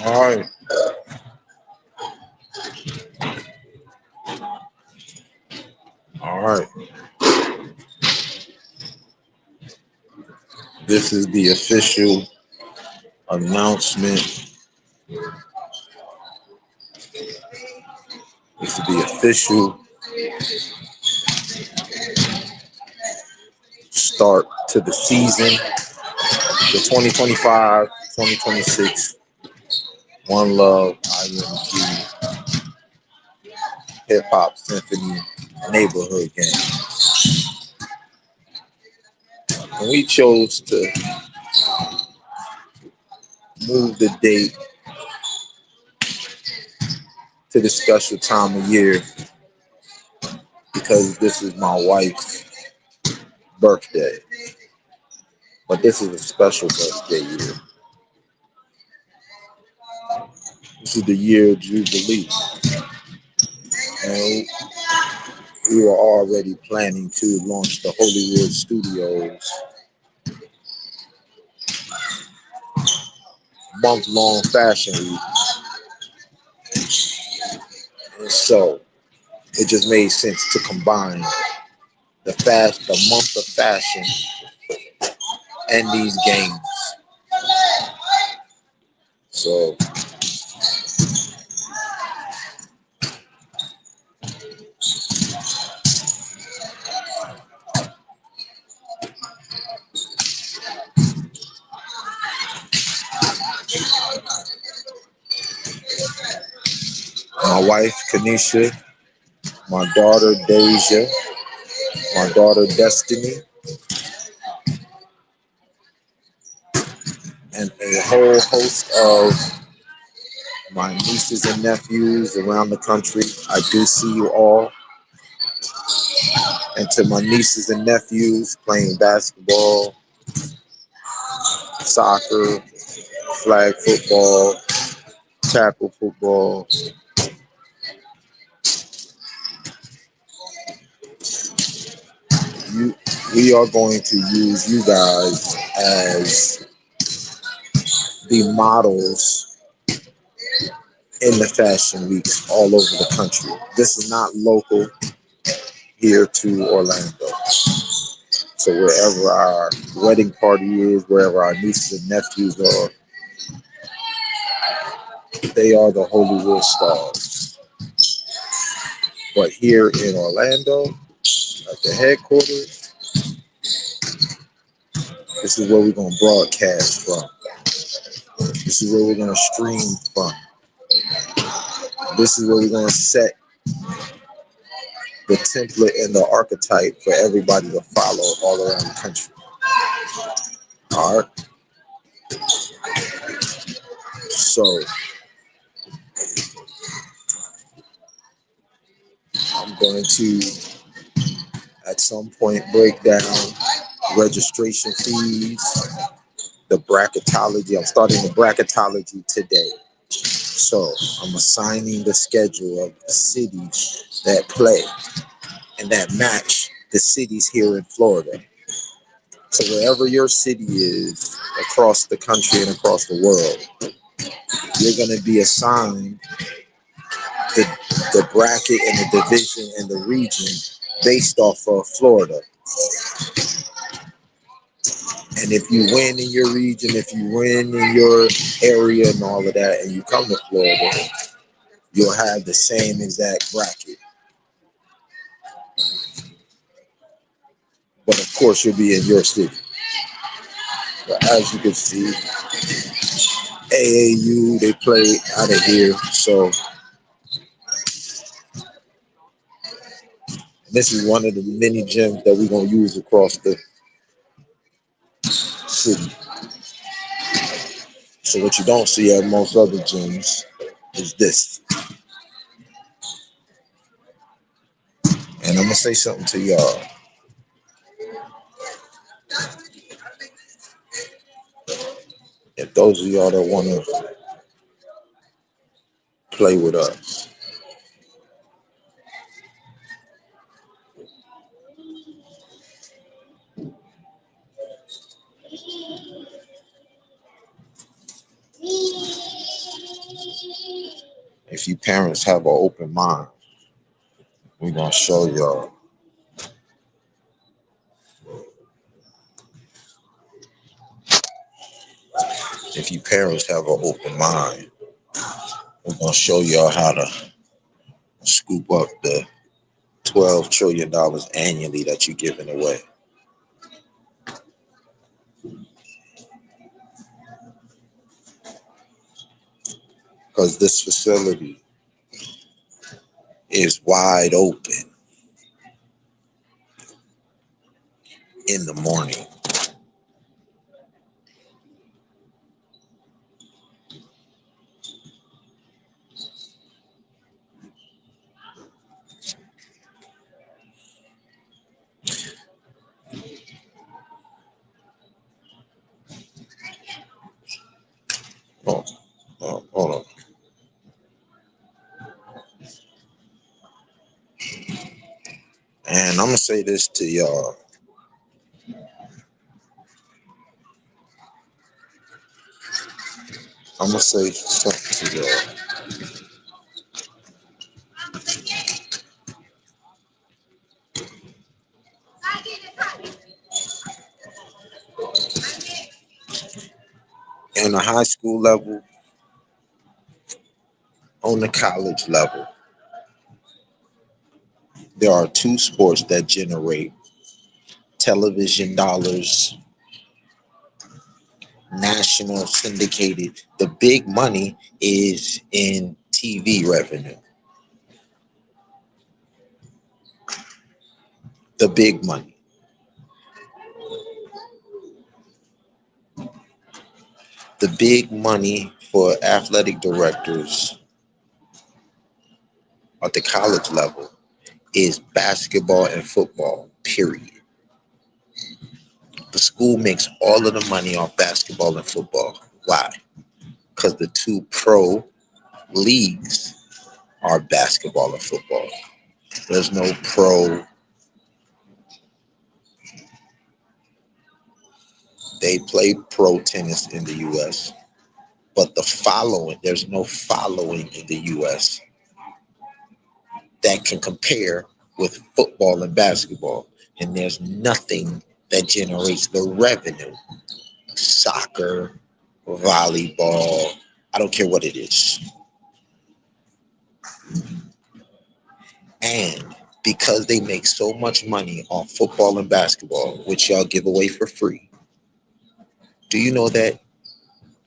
All right. All right. This is the official announcement. This is the official start to the season, the 2025-2026 One Love iIMGi Hip Hop Symphony Neighborhood Game. And we chose to move the date to the special time of year because this is my wife's birthday. But this is a special birthday year. This is the year of Jubilee. And we were already planning to launch the Hollywood Studios month-long fashion week. And so it just made sense to combine the month of fashion and these games. So my wife Kenisha, my daughter Deja, my daughter Destiny, and a whole host of my nieces and nephews around the country. I do see you all. And to my nieces and nephews playing basketball, soccer, flag football, tackle football, we are going to use you guys as the models in the fashion weeks all over the country. This is not local here to Orlando. So wherever our wedding party is, wherever our nieces and nephews are, they are the Hollywood stars. But here in Orlando, at the headquarters, this is where we're going to broadcast from. This is where we're going to stream from. This is where we're going to set the template and the archetype for everybody to follow all around the country. All right. So I'm going to, at some point, break down registration fees, the bracketology. I'm starting the bracketology today. So I'm assigning the schedule of the cities that play and that match the cities here in Florida. So wherever your city is across the country and across the world, you're going to be assigned the bracket and the division and the region based off of Florida. And if you win in your region, if you win in your area and all of that, and you come to Florida, you'll have the same exact bracket. But of course, you'll be in your city. But as you can see, AAU, they play out of here. So this is one of the many gyms that we're going to use across the city. So what you don't see at most other gyms is this. And I'm going to say something to y'all. If those of y'all that want to play with us, If you parents have an open mind, we're gonna show y'all. If you parents have an open mind, we're gonna show y'all how to scoop up the $12 trillion annually that you're giving away. Because this facility is wide open in the morning. Oh, hold on. And I'm gonna say this to y'all. I'm gonna say something to y'all. On the high school level, on the college level, there are two sports that generate television dollars, national syndicated. The big money is in TV revenue. The big money. The big money for athletic directors at the college level is basketball and football, period. The school makes all of the money off basketball and football. Why? Because the two pro leagues are basketball and football. There's no pro. They play pro tennis in the US, but there's no following in the US that can compare with football and basketball. And there's nothing that generates the revenue. Soccer, volleyball, I don't care what it is. And because they make so much money on football and basketball, which y'all give away for free, do you know that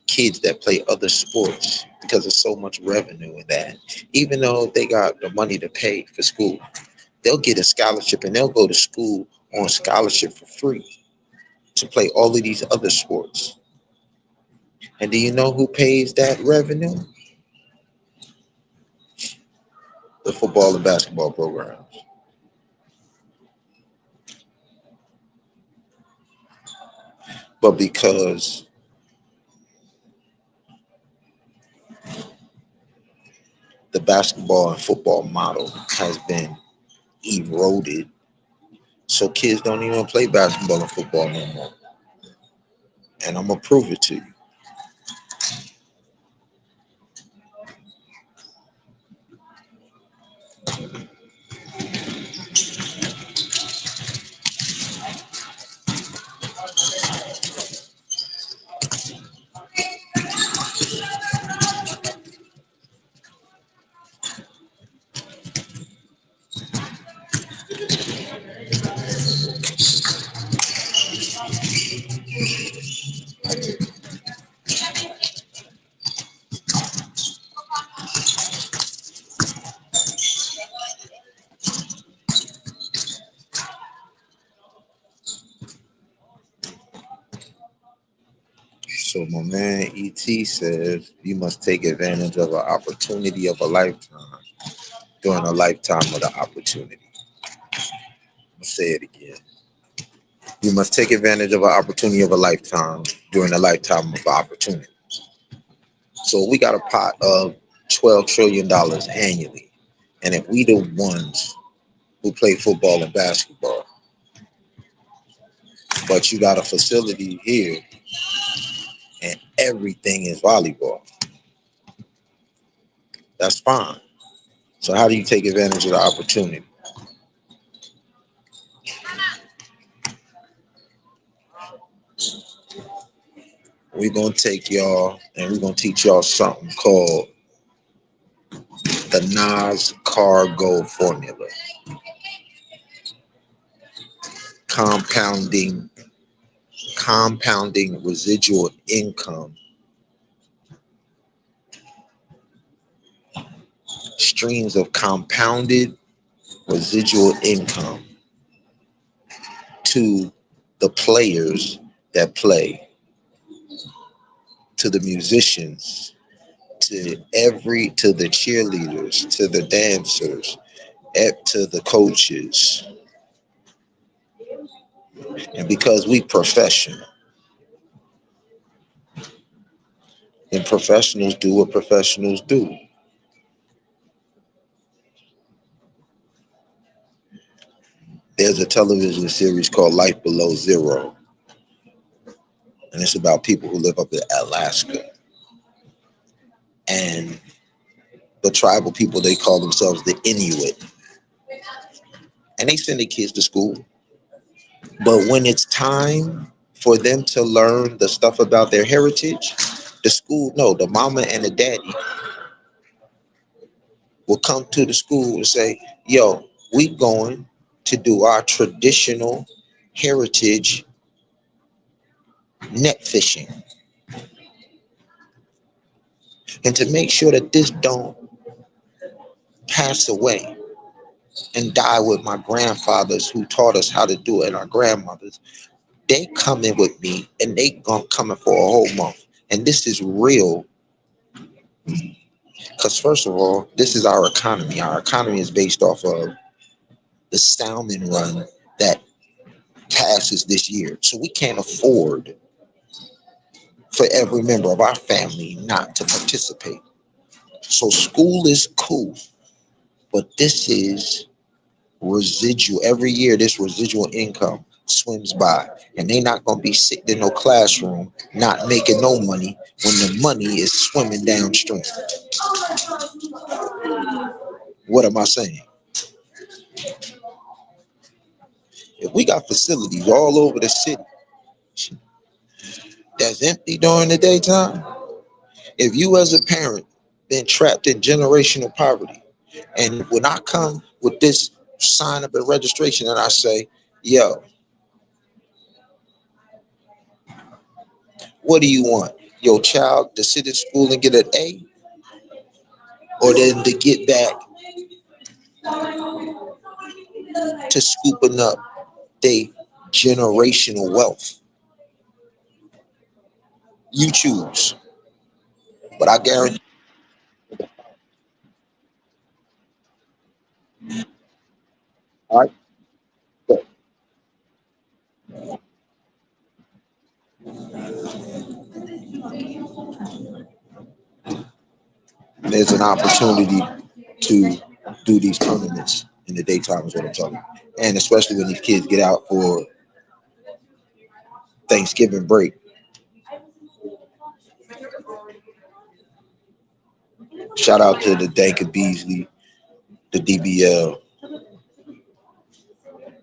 kids that play other sports, because there's so much revenue in that, even though they got the money to pay for school, they'll get a scholarship and they'll go to school on scholarship for free to play all of these other sports. And do you know who pays that revenue? The football and basketball programs. But because the basketball and football model has been eroded, so kids don't even play basketball and football no more. And I'm gonna prove it to you. So my man ET says you must take advantage of an opportunity of a lifetime during a lifetime of the opportunity. I'll say it again. You must take advantage of an opportunity of a lifetime during a lifetime of opportunity. So we got a pot of $12 trillion annually. And if we the ones who play football and basketball, but you got a facility here and everything is volleyball. That's fine. So how do you take advantage of the opportunity? We're gonna take y'all and we're gonna teach y'all something called the Nas Cargo formula. Compounding, compounding residual income, streams of compounded residual income to the players that play, to the musicians, to the cheerleaders, to the dancers, to the coaches. And because we professional, and professionals do what professionals do. There's a television series called Life Below Zero, and it's about people who live up in Alaska. And the tribal people, they call themselves the Inuit. And they send their kids to school. But when it's time for them to learn the stuff about their heritage, the school, no, the mama and the daddy will come to the school and say, yo, we going to do our traditional heritage net fishing. And to make sure that this don't pass away and die with my grandfathers who taught us how to do it and our grandmothers, they coming with me and they gonna coming for a whole month. And this is real because first of all, this is our economy. Our economy is based off of the salmon run that passes this year. So we can't afford for every member of our family not to participate. So school is cool, but this is residual. Every year, this residual income swims by, and they not gonna be sitting in no classroom not making no money when the money is swimming downstream. What am I saying? If we got facilities all over the city that's empty during the daytime, if you as a parent been trapped in generational poverty, and when I come with this sign up and registration and I say, yo, what do you want? Your child to sit in school and get an A, or then to get back to scooping up their generational wealth? You choose. But I guarantee, all right, there's an opportunity to do these tournaments in the daytime is what I'm talking about. And especially when these kids get out for Thanksgiving break. Shout out to the Dank of Beasley, the DBL.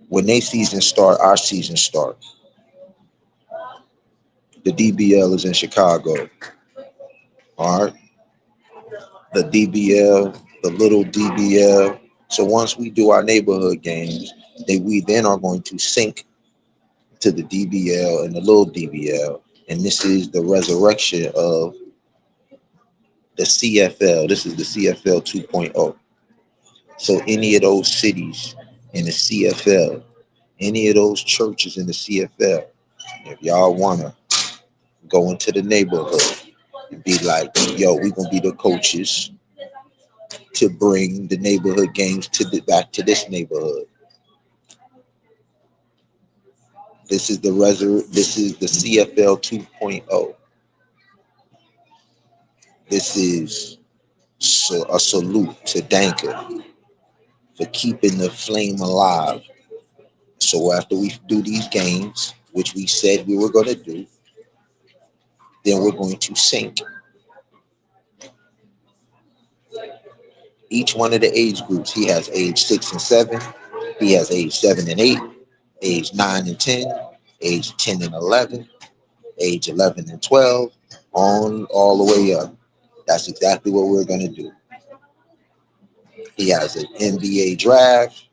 When they season start, our season start. The DBL is in Chicago. All right. The DBL, the little DBL. So once we do our neighborhood games, we then are going to sync to the DBL and the little DBL. And this is the resurrection of the CFL. This is the CFL 2.0. So any of those cities in the CFL, any of those churches in the CFL, if y'all wanna go into the neighborhood and be like, yo, we gonna be the coaches to bring the neighborhood games to back to this neighborhood. This is the CFL 2.0. This is a salute to Danker for keeping the flame alive. So after we do these games, which we said we were going to do, then we're going to sync Each one of the age groups, he has age 6 and 7, he has age 7 and 8, age 9 and 10, age 10 and 11, age 11 and 12, on all the way up. That's exactly what we're going to do. He has an NBA draft.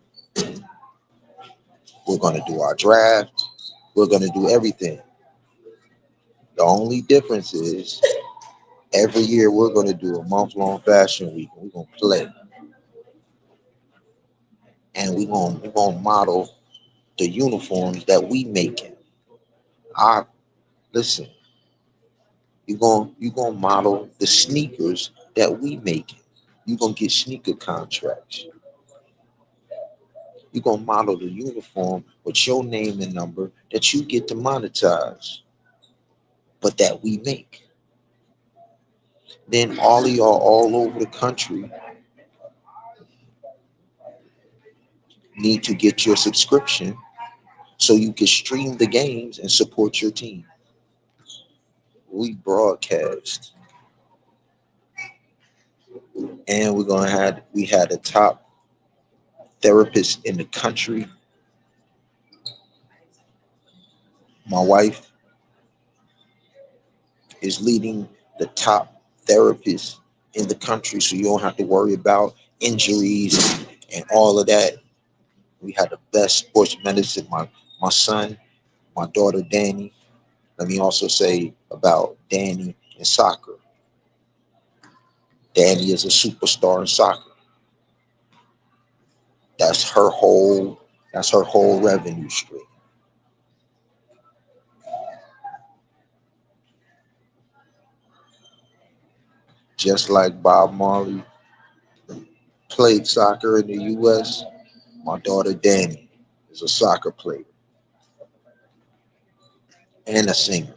We're going to do our draft. We're going to do everything. The only difference is every year we're going to do a month-long fashion week. We're going to play. And we're going to model the uniforms that we making. I listen. You're gonna model the sneakers that we making. You're gonna get sneaker contracts. You're gonna model the uniform with your name and number that you get to monetize, but that we make. Then all of y'all all over the country need to get your subscription so you can stream the games and support your team. We broadcast, and we had a top therapist in the country. My wife is leading the top therapists in the country, so you don't have to worry about injuries and all of that. We had the best sports medicine. My son, my daughter Danny. Let me also say about Danny in soccer. Danny is a superstar in soccer. That's her whole that's her whole revenue stream. Just like Bob Marley played soccer in the US, my daughter Danny is a soccer player and a singer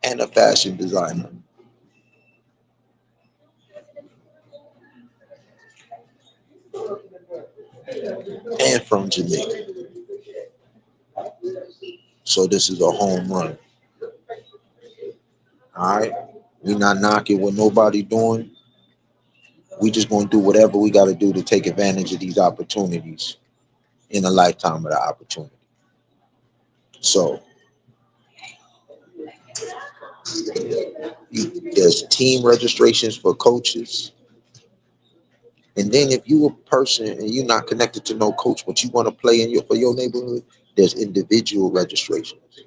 and a fashion designer and from Jamaica. So this is a home run. All right. We not knocking what nobody doing. We just gonna do whatever we gotta do to take advantage of these opportunities in a lifetime of the opportunity. So there's team registrations for coaches. And then if you a person and you're not connected to no coach, but you want to play in your for your neighborhood, there's individual registrations.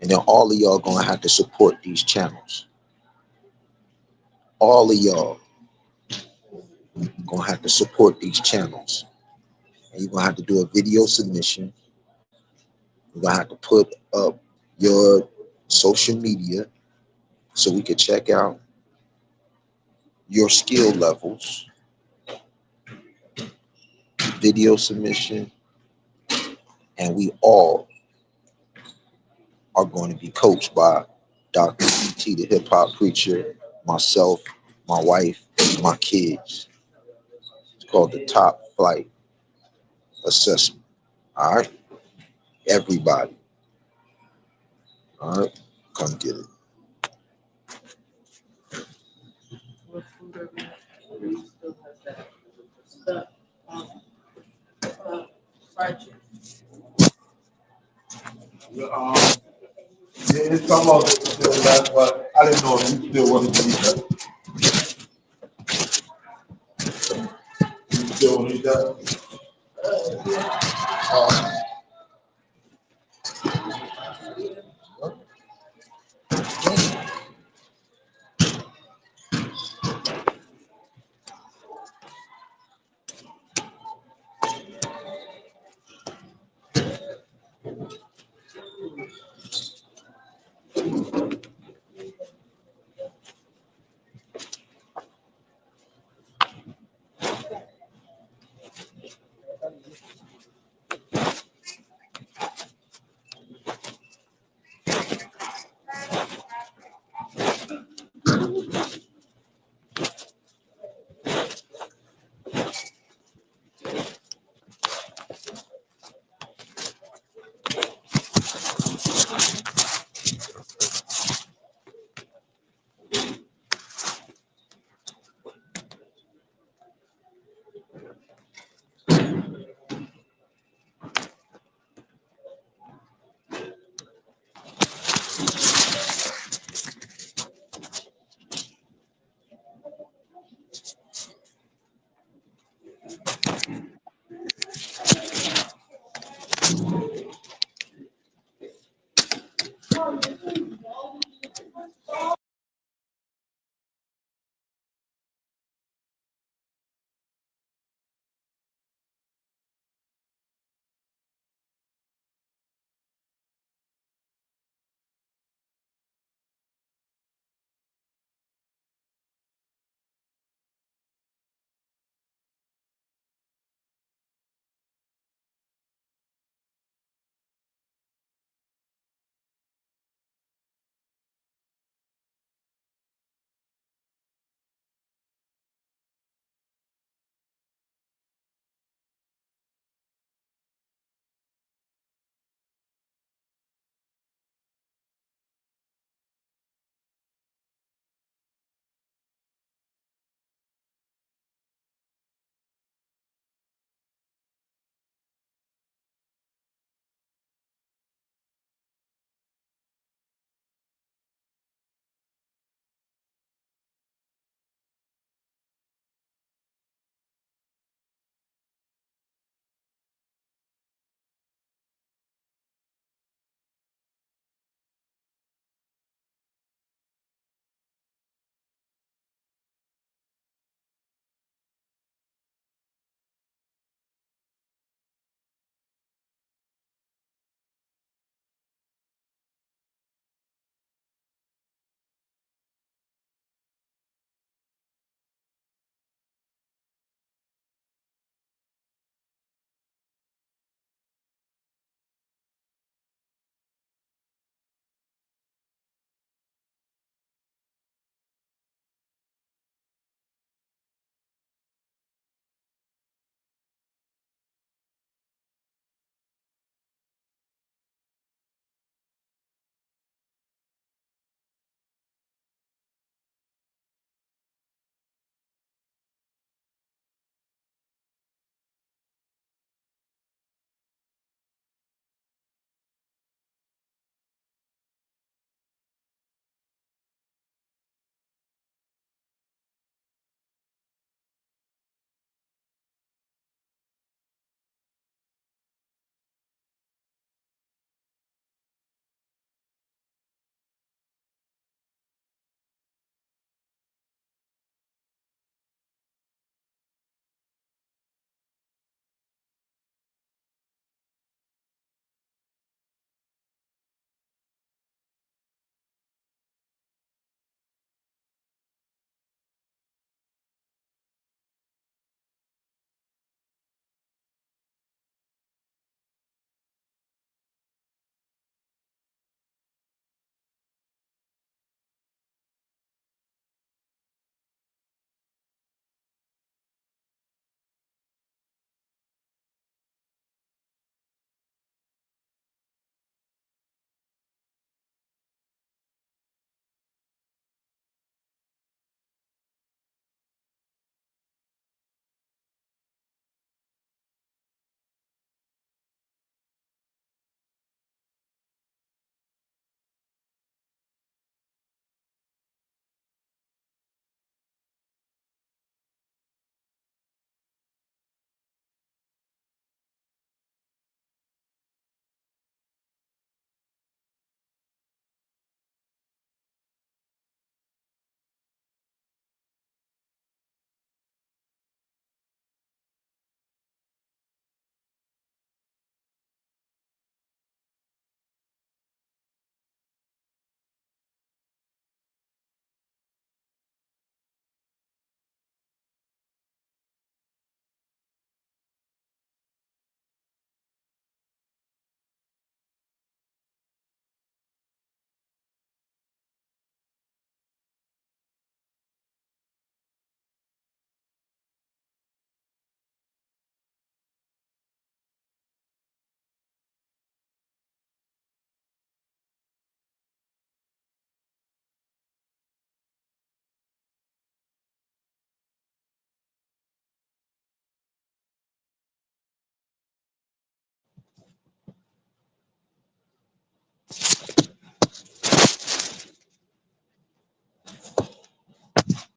And then all of y'all gonna have to support these channels. All of y'all gonna have to support these channels. And you're gonna have to do a video submission. You're gonna have to put up your social media so we can check out your skill levels, video submission, and we all are going to be coached by Dr. CT, the hip hop preacher, myself, my wife, and my kids. It's called the Top Flight Assessment. All right, everybody. All right, come get it. Um, it's come out still that, but I didn't know if you still wanted to eat that. You still want to eat that?